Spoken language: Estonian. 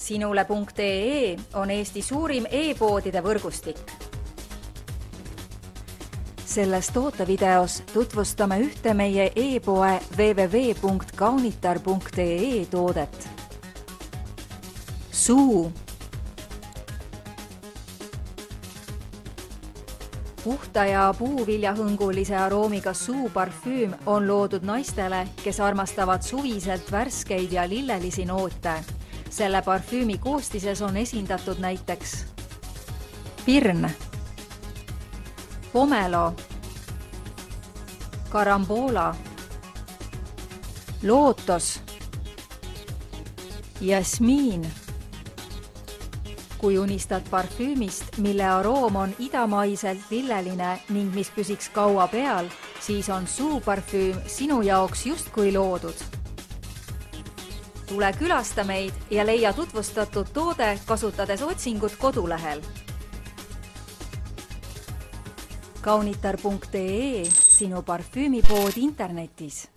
Sinule.ee on Eesti suurim e-poodide võrgustik. Selles tootevideos tutvustame ühte meie e-poe www.kaunitar.ee toodet. Suu. Puhta ja puuviljahõngulise aroomiga suuparfüüm on loodud naistele, kes armastavad suviselt värskeid ja lillelisi noote. Selle parfüümi koostises on esindatud näiteks pirn, pomelo, karambola, lootos, jasmiin. Kui unistad parfüümist, mille aroom on idamaiselt lilleline ning mis püsiks kaua peal, siis on suuparfüüm sinu jaoks justkui loodud. Tule külasta meid ja leia tutvustatud toode kasutades otsingut kodulehel. Kaunitar.ee, sinu parfüümipood internetis.